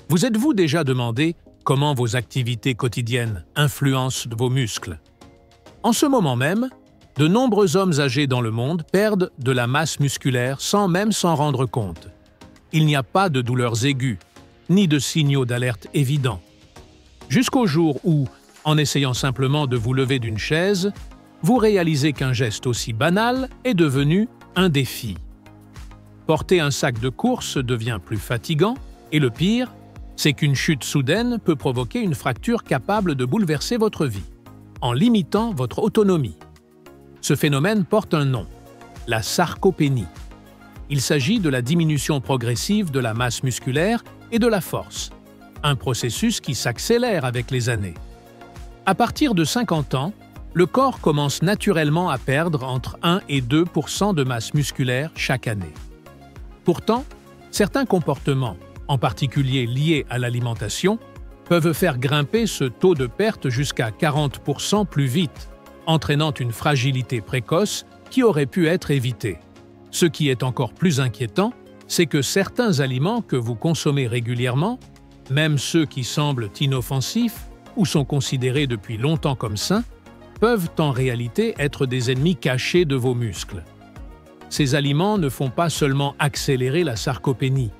Vous êtes-vous déjà demandé comment vos activités quotidiennes influencent vos muscles? En ce moment même, de nombreux hommes âgés dans le monde perdent de la masse musculaire sans même s'en rendre compte. Il n'y a pas de douleurs aiguës, ni de signaux d'alerte évidents. Jusqu'au jour où, en essayant simplement de vous lever d'une chaise, vous réalisez qu'un geste aussi banal est devenu un défi. Porter un sac de course devient plus fatigant, et le pire, c'est qu'une chute soudaine peut provoquer une fracture capable de bouleverser votre vie, en limitant votre autonomie. Ce phénomène porte un nom, la sarcopénie. Il s'agit de la diminution progressive de la masse musculaire et de la force, un processus qui s'accélère avec les années. À partir de 50 ans, le corps commence naturellement à perdre entre 1 et 2% de masse musculaire chaque année. Pourtant, certains comportements, en particulier liés à l'alimentation, peuvent faire grimper ce taux de perte jusqu'à 40% plus vite, entraînant une fragilité précoce qui aurait pu être évitée. Ce qui est encore plus inquiétant, c'est que certains aliments que vous consommez régulièrement, même ceux qui semblent inoffensifs ou sont considérés depuis longtemps comme sains, peuvent en réalité être des ennemis cachés de vos muscles. Ces aliments ne font pas seulement accélérer la sarcopénie,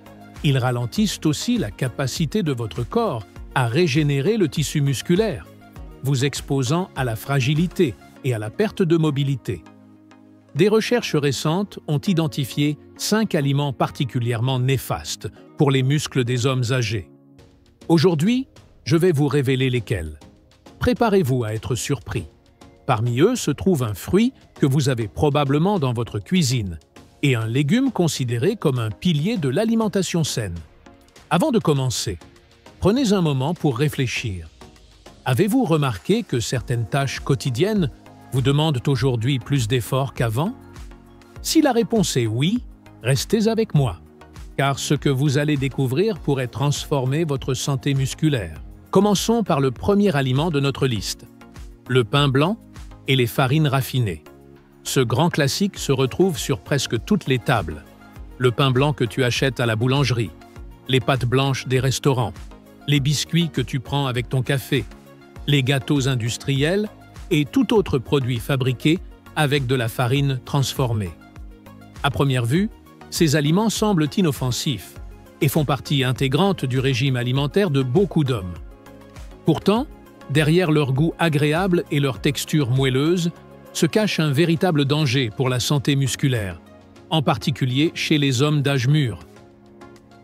ils ralentissent aussi la capacité de votre corps à régénérer le tissu musculaire, vous exposant à la fragilité et à la perte de mobilité. Des recherches récentes ont identifié 5 aliments particulièrement néfastes pour les muscles des hommes âgés. Aujourd'hui, je vais vous révéler lesquels. Préparez-vous à être surpris. Parmi eux se trouve un fruit que vous avez probablement dans votre cuisine et un légume considéré comme un pilier de l'alimentation saine. Avant de commencer, prenez un moment pour réfléchir. Avez-vous remarqué que certaines tâches quotidiennes vous demandent aujourd'hui plus d'efforts qu'avant? Si la réponse est oui, restez avec moi, car ce que vous allez découvrir pourrait transformer votre santé musculaire. Commençons par le premier aliment de notre liste, le pain blanc et les farines raffinées. Ce grand classique se retrouve sur presque toutes les tables. Le pain blanc que tu achètes à la boulangerie, les pâtes blanches des restaurants, les biscuits que tu prends avec ton café, les gâteaux industriels et tout autre produit fabriqué avec de la farine transformée. À première vue, ces aliments semblent inoffensifs et font partie intégrante du régime alimentaire de beaucoup d'hommes. Pourtant, derrière leur goût agréable et leur texture moelleuse, se cache un véritable danger pour la santé musculaire, en particulier chez les hommes d'âge mûr.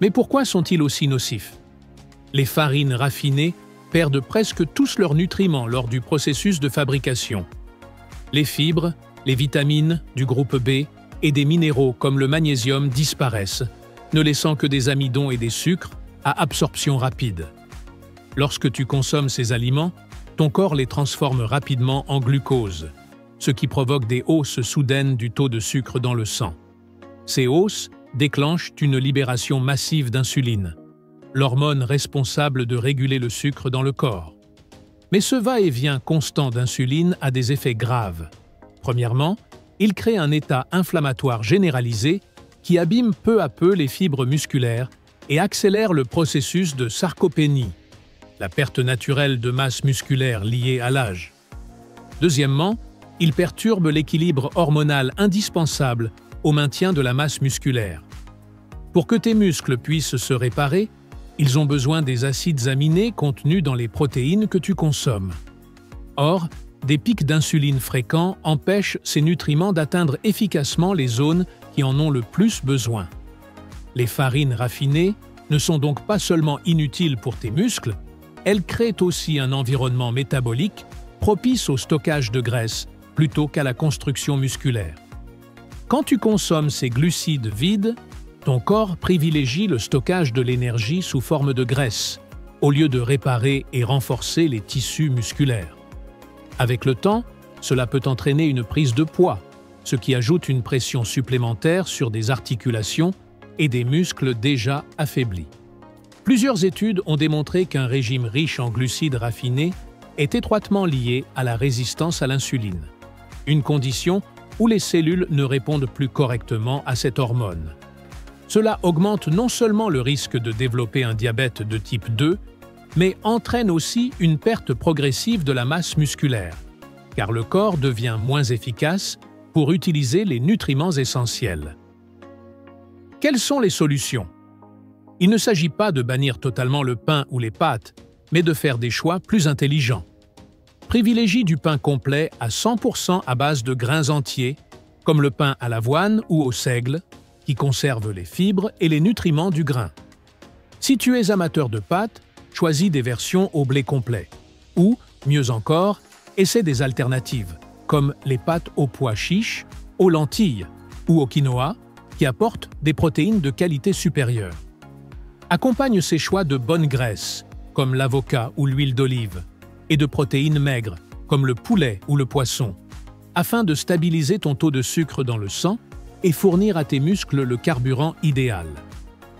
Mais pourquoi sont-ils aussi nocifs? Les farines raffinées perdent presque tous leurs nutriments lors du processus de fabrication. Les fibres, les vitamines du groupe B et des minéraux comme le magnésium disparaissent, ne laissant que des amidons et des sucres à absorption rapide. Lorsque tu consommes ces aliments, ton corps les transforme rapidement en glucose, ce qui provoque des hausses soudaines du taux de sucre dans le sang. Ces hausses déclenchent une libération massive d'insuline, l'hormone responsable de réguler le sucre dans le corps. Mais ce va-et-vient constant d'insuline a des effets graves. Premièrement, il crée un état inflammatoire généralisé qui abîme peu à peu les fibres musculaires et accélère le processus de sarcopénie, la perte naturelle de masse musculaire liée à l'âge. Deuxièmement, il perturbe l'équilibre hormonal indispensable au maintien de la masse musculaire. Pour que tes muscles puissent se réparer, ils ont besoin des acides aminés contenus dans les protéines que tu consommes. Or, des pics d'insuline fréquents empêchent ces nutriments d'atteindre efficacement les zones qui en ont le plus besoin. Les farines raffinées ne sont donc pas seulement inutiles pour tes muscles, elles créent aussi un environnement métabolique propice au stockage de graisse plutôt qu'à la construction musculaire. Quand tu consommes ces glucides vides, ton corps privilégie le stockage de l'énergie sous forme de graisse, au lieu de réparer et renforcer les tissus musculaires. Avec le temps, cela peut entraîner une prise de poids, ce qui ajoute une pression supplémentaire sur des articulations et des muscles déjà affaiblis. Plusieurs études ont démontré qu'un régime riche en glucides raffinés est étroitement lié à la résistance à l'insuline, une condition où les cellules ne répondent plus correctement à cette hormone. Cela augmente non seulement le risque de développer un diabète de type 2, mais entraîne aussi une perte progressive de la masse musculaire, car le corps devient moins efficace pour utiliser les nutriments essentiels. Quelles sont les solutions? Il ne s'agit pas de bannir totalement le pain ou les pâtes, mais de faire des choix plus intelligents. Privilégie du pain complet à 100% à base de grains entiers, comme le pain à l'avoine ou au seigle, qui conserve les fibres et les nutriments du grain. Si tu es amateur de pâtes, choisis des versions au blé complet. Ou, mieux encore, essaie des alternatives, comme les pâtes aux pois chiches, aux lentilles ou au quinoa, qui apportent des protéines de qualité supérieure. Accompagne ces choix de bonnes graisses, comme l'avocat ou l'huile d'olive, et de protéines maigres, comme le poulet ou le poisson, afin de stabiliser ton taux de sucre dans le sang et fournir à tes muscles le carburant idéal.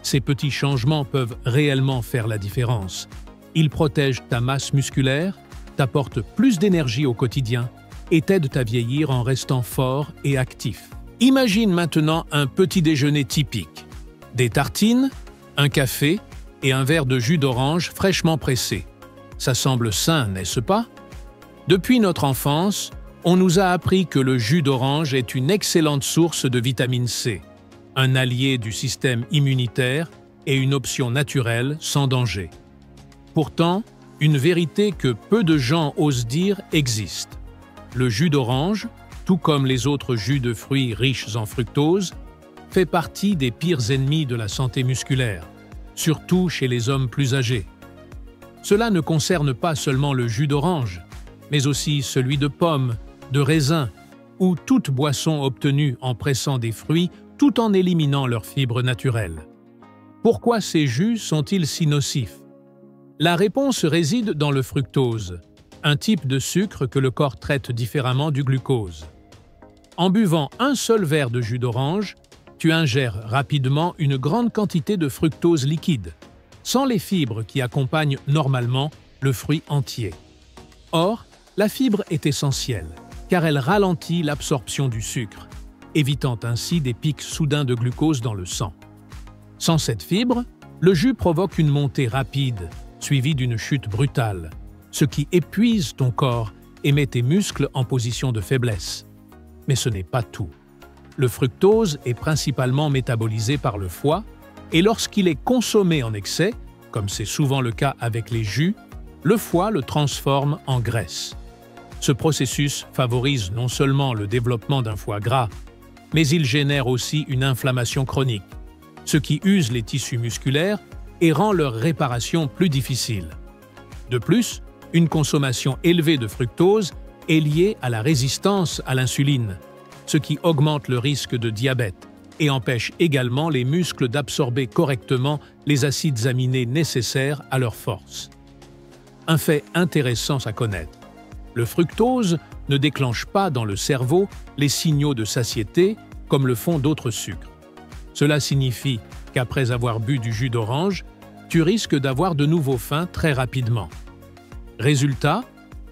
Ces petits changements peuvent réellement faire la différence. Ils protègent ta masse musculaire, t'apportent plus d'énergie au quotidien et t'aident à vieillir en restant fort et actif. Imagine maintenant un petit déjeuner typique. Des tartines, un café et un verre de jus d'orange fraîchement pressé. Ça semble sain, n'est-ce pas? Depuis notre enfance, on nous a appris que le jus d'orange est une excellente source de vitamine C, un allié du système immunitaire et une option naturelle sans danger. Pourtant, une vérité que peu de gens osent dire existe. Le jus d'orange, tout comme les autres jus de fruits riches en fructose, fait partie des pires ennemis de la santé musculaire, surtout chez les hommes plus âgés. Cela ne concerne pas seulement le jus d'orange, mais aussi celui de pomme, de raisin ou toute boisson obtenue en pressant des fruits tout en éliminant leurs fibres naturelles. Pourquoi ces jus sont-ils si nocifs? La réponse réside dans le fructose, un type de sucre que le corps traite différemment du glucose. En buvant un seul verre de jus d'orange, tu ingères rapidement une grande quantité de fructose liquide, sans les fibres qui accompagnent normalement le fruit entier. Or, la fibre est essentielle, car elle ralentit l'absorption du sucre, évitant ainsi des pics soudains de glucose dans le sang. Sans cette fibre, le jus provoque une montée rapide, suivie d'une chute brutale, ce qui épuise ton corps et met tes muscles en position de faiblesse. Mais ce n'est pas tout. Le fructose est principalement métabolisé par le foie, et lorsqu'il est consommé en excès, comme c'est souvent le cas avec les jus, le foie le transforme en graisse. Ce processus favorise non seulement le développement d'un foie gras, mais il génère aussi une inflammation chronique, ce qui use les tissus musculaires et rend leur réparation plus difficile. De plus, une consommation élevée de fructose est liée à la résistance à l'insuline, ce qui augmente le risque de diabète et empêche également les muscles d'absorber correctement les acides aminés nécessaires à leur force. Un fait intéressant à connaître. Le fructose ne déclenche pas dans le cerveau les signaux de satiété comme le font d'autres sucres. Cela signifie qu'après avoir bu du jus d'orange, tu risques d'avoir de nouveau faim très rapidement. Résultat,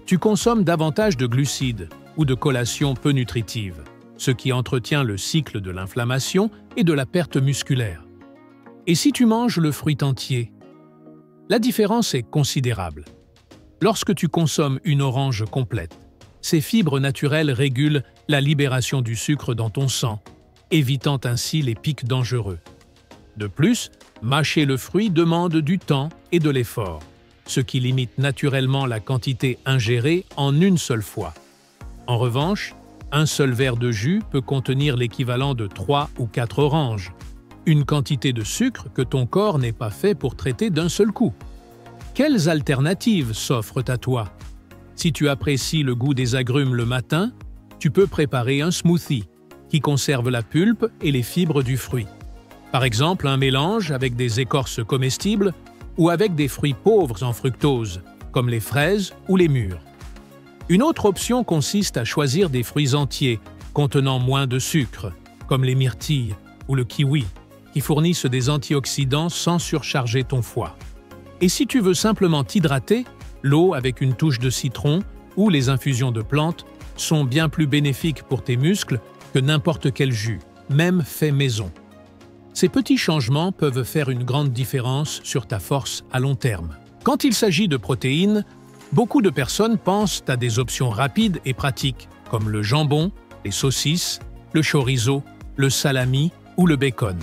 tu consommes davantage de glucides ou de collations peu nutritives, ce qui entretient le cycle de l'inflammation et de la perte musculaire. Et si tu manges le fruit entier? La différence est considérable. Lorsque tu consommes une orange complète, ces fibres naturelles régulent la libération du sucre dans ton sang, évitant ainsi les pics dangereux. De plus, mâcher le fruit demande du temps et de l'effort, ce qui limite naturellement la quantité ingérée en une seule fois. En revanche, un seul verre de jus peut contenir l'équivalent de 3 ou 4 oranges, une quantité de sucre que ton corps n'est pas fait pour traiter d'un seul coup. Quelles alternatives s'offrent à toi? Si tu apprécies le goût des agrumes le matin, tu peux préparer un smoothie qui conserve la pulpe et les fibres du fruit. Par exemple, un mélange avec des écorces comestibles ou avec des fruits pauvres en fructose, comme les fraises ou les mûres. Une autre option consiste à choisir des fruits entiers contenant moins de sucre, comme les myrtilles ou le kiwi, qui fournissent des antioxydants sans surcharger ton foie. Et si tu veux simplement t'hydrater, l'eau avec une touche de citron ou les infusions de plantes sont bien plus bénéfiques pour tes muscles que n'importe quel jus, même fait maison. Ces petits changements peuvent faire une grande différence sur ta force à long terme. Quand il s'agit de protéines, beaucoup de personnes pensent à des options rapides et pratiques, comme le jambon, les saucisses, le chorizo, le salami ou le bacon.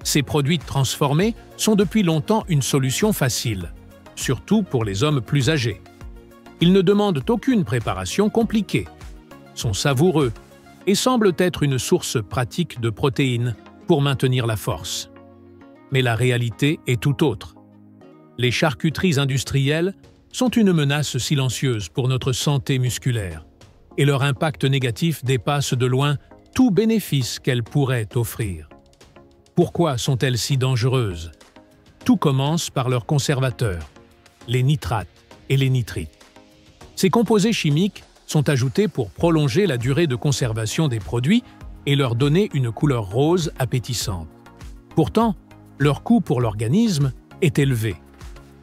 Ces produits transformés sont depuis longtemps une solution facile, surtout pour les hommes plus âgés. Ils ne demandent aucune préparation compliquée, sont savoureux et semblent être une source pratique de protéines pour maintenir la force. Mais la réalité est tout autre. Les charcuteries industrielles sont une menace silencieuse pour notre santé musculaire, et leur impact négatif dépasse de loin tout bénéfice qu'elles pourraient offrir. Pourquoi sont-elles si dangereuses? Tout commence par leurs conservateurs, les nitrates et les nitrites. Ces composés chimiques sont ajoutés pour prolonger la durée de conservation des produits et leur donner une couleur rose appétissante. Pourtant, leur coût pour l'organisme est élevé.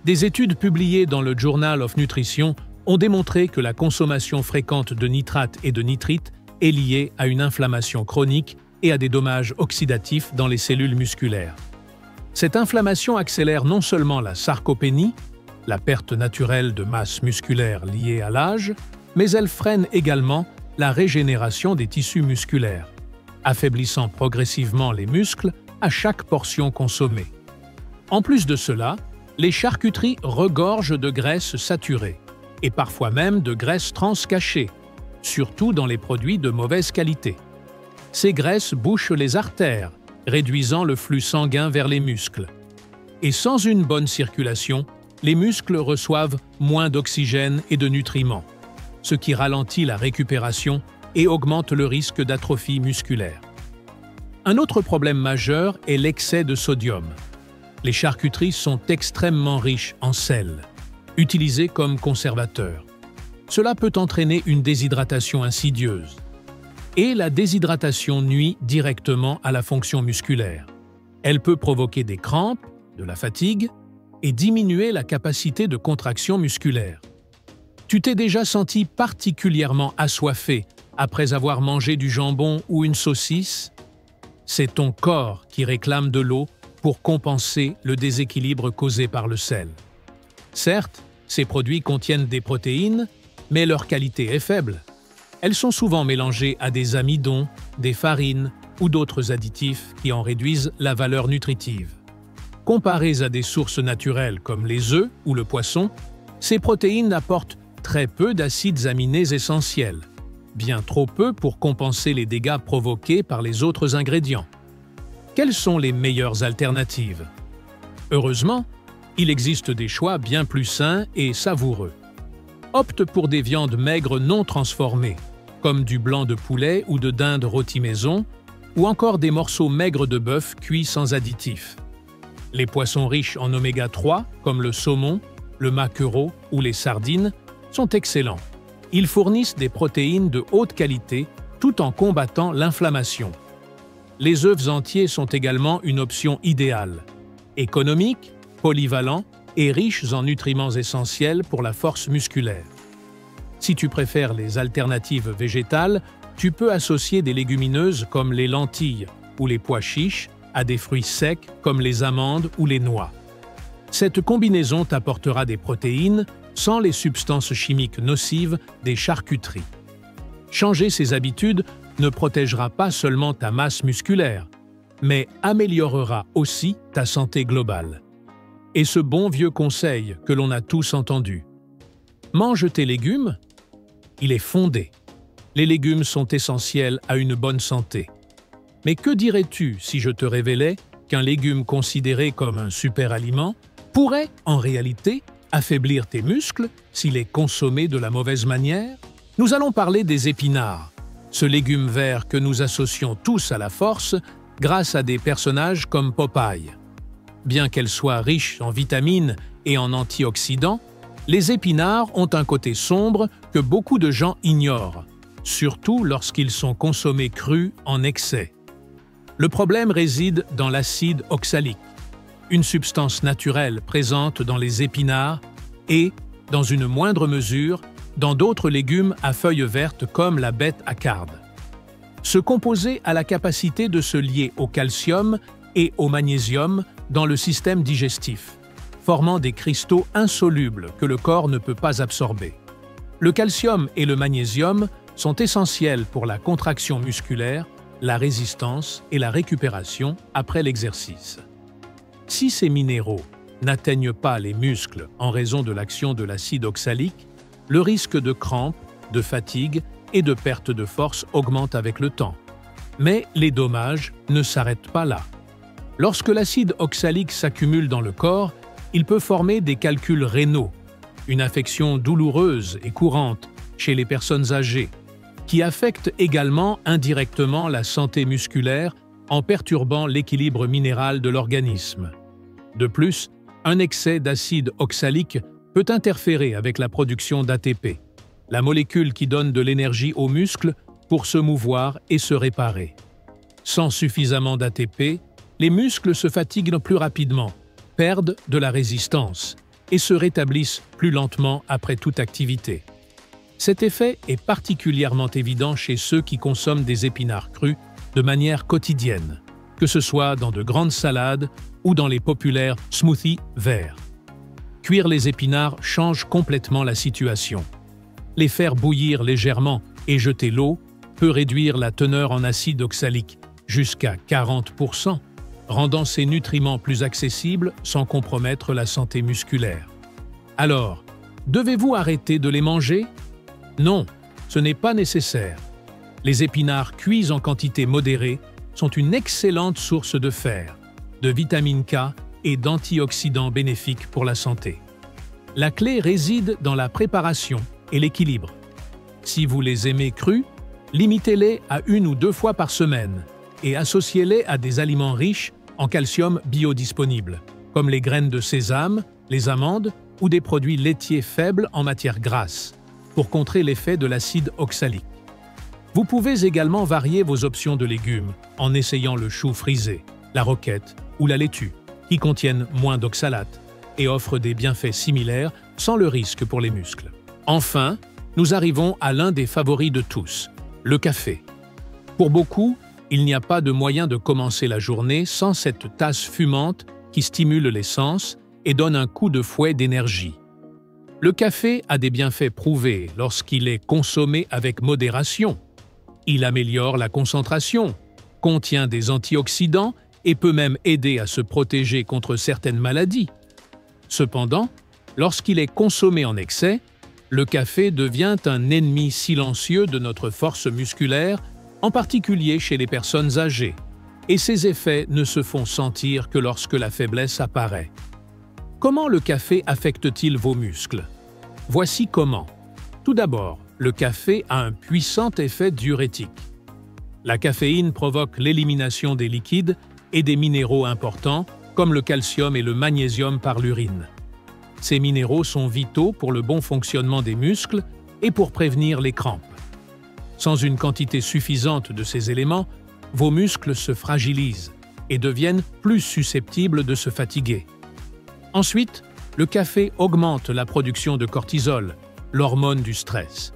Des études publiées dans le Journal of Nutrition ont démontré que la consommation fréquente de nitrates et de nitrites est liée à une inflammation chronique et à des dommages oxydatifs dans les cellules musculaires. Cette inflammation accélère non seulement la sarcopénie, la perte naturelle de masse musculaire liée à l'âge, mais elle freine également la régénération des tissus musculaires, affaiblissant progressivement les muscles à chaque portion consommée. En plus de cela, les charcuteries regorgent de graisses saturées, et parfois même de graisses trans cachées, surtout dans les produits de mauvaise qualité. Ces graisses bouchent les artères, réduisant le flux sanguin vers les muscles. Et sans une bonne circulation, les muscles reçoivent moins d'oxygène et de nutriments, ce qui ralentit la récupération et augmente le risque d'atrophie musculaire. Un autre problème majeur est l'excès de sodium. Les charcuteries sont extrêmement riches en sel, utilisés comme conservateurs. Cela peut entraîner une déshydratation insidieuse. Et la déshydratation nuit directement à la fonction musculaire. Elle peut provoquer des crampes, de la fatigue et diminuer la capacité de contraction musculaire. Tu t'es déjà senti particulièrement assoiffé après avoir mangé du jambon ou une saucisse? C'est ton corps qui réclame de l'eau pour compenser le déséquilibre causé par le sel. Certes, ces produits contiennent des protéines, mais leur qualité est faible. Elles sont souvent mélangées à des amidons, des farines ou d'autres additifs qui en réduisent la valeur nutritive. Comparées à des sources naturelles comme les œufs ou le poisson, ces protéines apportent très peu d'acides aminés essentiels, bien trop peu pour compenser les dégâts provoqués par les autres ingrédients. Quelles sont les meilleures alternatives? Heureusement, il existe des choix bien plus sains et savoureux. Opte pour des viandes maigres non transformées, comme du blanc de poulet ou de dinde rôti maison, ou encore des morceaux maigres de bœuf cuits sans additifs. Les poissons riches en oméga 3, comme le saumon, le maquereau ou les sardines, sont excellents. Ils fournissent des protéines de haute qualité tout en combattant l'inflammation. Les œufs entiers sont également une option idéale, économique, polyvalent et riches en nutriments essentiels pour la force musculaire. Si tu préfères les alternatives végétales, tu peux associer des légumineuses comme les lentilles ou les pois chiches à des fruits secs comme les amandes ou les noix. Cette combinaison t'apportera des protéines sans les substances chimiques nocives des charcuteries. Changer ces habitudes ne protégera pas seulement ta masse musculaire, mais améliorera aussi ta santé globale. Et ce bon vieux conseil que l'on a tous entendu. Mange tes légumes, il est fondé. Les légumes sont essentiels à une bonne santé. Mais que dirais-tu si je te révélais qu'un légume considéré comme un super-aliment pourrait, en réalité, affaiblir tes muscles s'il est consommé de la mauvaise manière? Nous allons parler des épinards, ce légume vert que nous associons tous à la force grâce à des personnages comme Popeye. Bien qu'elles soient riches en vitamines et en antioxydants, les épinards ont un côté sombre que beaucoup de gens ignorent, surtout lorsqu'ils sont consommés crus en excès. Le problème réside dans l'acide oxalique, une substance naturelle présente dans les épinards et, dans une moindre mesure, dans d'autres légumes à feuilles vertes comme la bête à cardes. Ce composé a la capacité de se lier au calcium et au magnésium dans le système digestif, formant des cristaux insolubles que le corps ne peut pas absorber. Le calcium et le magnésium sont essentiels pour la contraction musculaire, la résistance et la récupération après l'exercice. Si ces minéraux n'atteignent pas les muscles en raison de l'action de l'acide oxalique, le risque de crampes, de fatigue et de perte de force augmente avec le temps. Mais les dommages ne s'arrêtent pas là. Lorsque l'acide oxalique s'accumule dans le corps, il peut former des calculs rénaux, une affection douloureuse et courante chez les personnes âgées, qui affecte également indirectement la santé musculaire en perturbant l'équilibre minéral de l'organisme. De plus, un excès d'acide oxalique peut interférer avec la production d'ATP, la molécule qui donne de l'énergie aux muscles pour se mouvoir et se réparer. Sans suffisamment d'ATP, les muscles se fatiguent plus rapidement, perdent de la résistance et se rétablissent plus lentement après toute activité. Cet effet est particulièrement évident chez ceux qui consomment des épinards crus de manière quotidienne, que ce soit dans de grandes salades ou dans les populaires smoothies verts. Cuire les épinards change complètement la situation. Les faire bouillir légèrement et jeter l'eau peut réduire la teneur en acide oxalique jusqu'à 40%, rendant ces nutriments plus accessibles sans compromettre la santé musculaire. Alors, devez-vous arrêter de les manger? Non, ce n'est pas nécessaire. Les épinards cuits en quantité modérée sont une excellente source de fer, de vitamine K et d'antioxydants bénéfiques pour la santé. La clé réside dans la préparation et l'équilibre. Si vous les aimez crus, limitez-les à 1 ou 2 fois par semaine et associez-les à des aliments riches en calcium biodisponible, comme les graines de sésame, les amandes ou des produits laitiers faibles en matière grasse, pour contrer l'effet de l'acide oxalique. Vous pouvez également varier vos options de légumes en essayant le chou frisé, la roquette ou la laitue, qui contiennent moins d'oxalate et offrent des bienfaits similaires sans le risque pour les muscles. Enfin, nous arrivons à l'un des favoris de tous, le café. Pour beaucoup, il n'y a pas de moyen de commencer la journée sans cette tasse fumante qui stimule les sens et donne un coup de fouet d'énergie. Le café a des bienfaits prouvés lorsqu'il est consommé avec modération. Il améliore la concentration, contient des antioxydants et peut même aider à se protéger contre certaines maladies. Cependant, lorsqu'il est consommé en excès, le café devient un ennemi silencieux de notre force musculaire, en particulier chez les personnes âgées, et ses effets ne se font sentir que lorsque la faiblesse apparaît. Comment le café affecte-t-il vos muscles? Voici comment. Tout d'abord, le café a un puissant effet diurétique. La caféine provoque l'élimination des liquides et des minéraux importants, comme le calcium et le magnésium par l'urine. Ces minéraux sont vitaux pour le bon fonctionnement des muscles et pour prévenir les crampes. Sans une quantité suffisante de ces éléments, vos muscles se fragilisent et deviennent plus susceptibles de se fatiguer. Ensuite, le café augmente la production de cortisol, l'hormone du stress.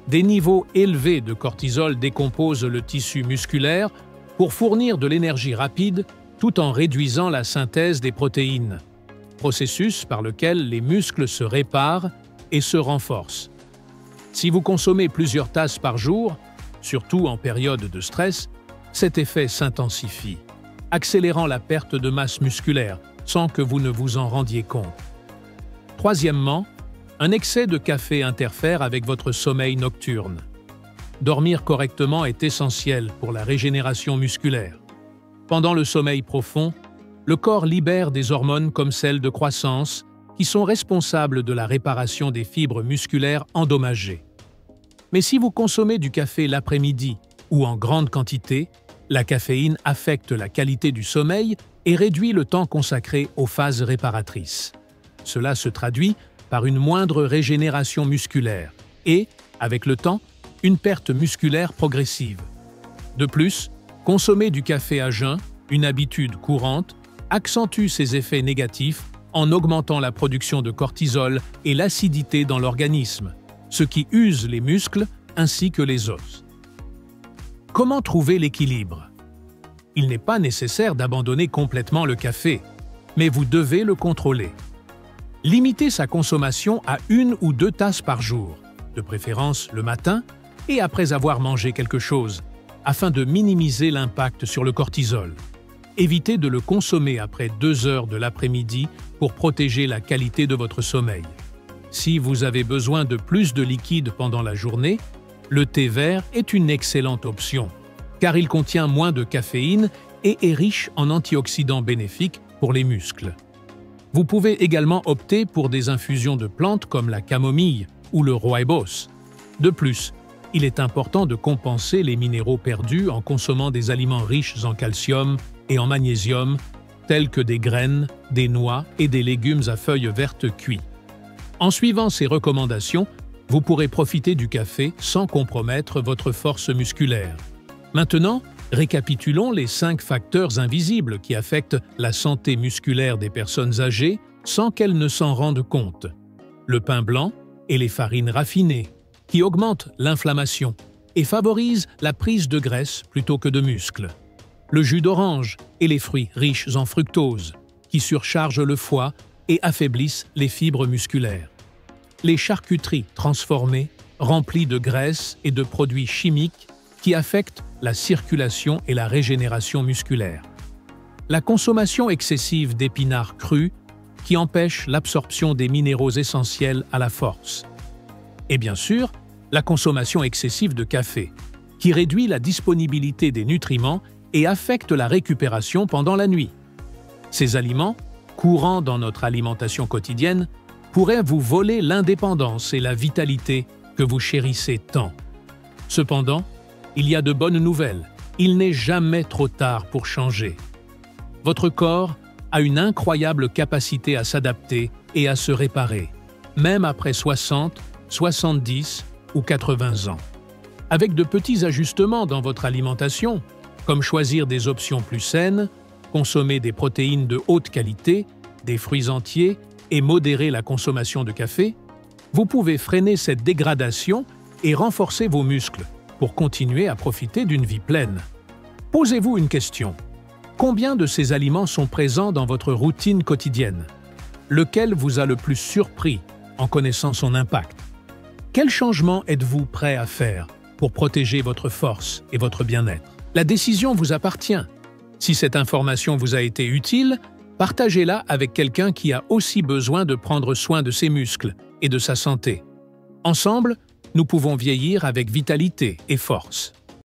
Des niveaux élevés de cortisol décomposent le tissu musculaire pour fournir de l'énergie rapide tout en réduisant la synthèse des protéines, processus par lequel les muscles se réparent et se renforcent. Si vous consommez plusieurs tasses par jour, surtout en période de stress, cet effet s'intensifie, accélérant la perte de masse musculaire sans que vous ne vous en rendiez compte. Troisièmement, un excès de café interfère avec votre sommeil nocturne. Dormir correctement est essentiel pour la régénération musculaire. Pendant le sommeil profond, le corps libère des hormones comme celles de croissance qui sont responsables de la réparation des fibres musculaires endommagées. Mais si vous consommez du café l'après-midi ou en grande quantité, la caféine affecte la qualité du sommeil et réduit le temps consacré aux phases réparatrices. Cela se traduit par une moindre régénération musculaire et, avec le temps, une perte musculaire progressive. De plus, consommer du café à jeun, une habitude courante, accentue ces effets négatifs en augmentant la production de cortisol et l'acidité dans l'organisme, ce qui use les muscles ainsi que les os. Comment trouver l'équilibre? il n'est pas nécessaire d'abandonner complètement le café, mais vous devez le contrôler. Limitez sa consommation à 1 ou 2 tasses par jour, de préférence le matin et après avoir mangé quelque chose, afin de minimiser l'impact sur le cortisol. Évitez de le consommer après 2 heures de l'après-midi pour protéger la qualité de votre sommeil. Si vous avez besoin de plus de liquide pendant la journée, le thé vert est une excellente option, car il contient moins de caféine et est riche en antioxydants bénéfiques pour les muscles. Vous pouvez également opter pour des infusions de plantes comme la camomille ou le rooibos. De plus, il est important de compenser les minéraux perdus en consommant des aliments riches en calcium et en magnésium, tels que des graines, des noix et des légumes à feuilles vertes cuits. En suivant ces recommandations, vous pourrez profiter du café sans compromettre votre force musculaire. Maintenant, récapitulons les 5 facteurs invisibles qui affectent la santé musculaire des personnes âgées sans qu'elles ne s'en rendent compte. Le pain blanc et les farines raffinées, qui augmentent l'inflammation et favorisent la prise de graisse plutôt que de muscles. Le jus d'orange et les fruits riches en fructose, qui surchargent le foie et affaiblissent les fibres musculaires. Les charcuteries transformées, remplies de graisse et de produits chimiques qui affectent la circulation et la régénération musculaire. La consommation excessive d'épinards crus qui empêche l'absorption des minéraux essentiels à la force. Et bien sûr, la consommation excessive de café, qui réduit la disponibilité des nutriments et affecte la récupération pendant la nuit. Ces aliments, courants dans notre alimentation quotidienne, pourraient vous voler l'indépendance et la vitalité que vous chérissez tant. Cependant, il y a de bonnes nouvelles. Il n'est jamais trop tard pour changer. Votre corps a une incroyable capacité à s'adapter et à se réparer, même après 60, 70 ou 80 ans. Avec de petits ajustements dans votre alimentation, comme choisir des options plus saines, consommer des protéines de haute qualité, des fruits entiers et modérer la consommation de café, vous pouvez freiner cette dégradation et renforcer vos muscles pour continuer à profiter d'une vie pleine. Posez-vous une question. Combien de ces aliments sont présents dans votre routine quotidienne? Lequel vous a le plus surpris en connaissant son impact? Quel changement êtes-vous prêt à faire pour protéger votre force et votre bien-être? La décision vous appartient. Si cette information vous a été utile, partagez-la avec quelqu'un qui a aussi besoin de prendre soin de ses muscles et de sa santé. Ensemble, nous pouvons vieillir avec vitalité et force.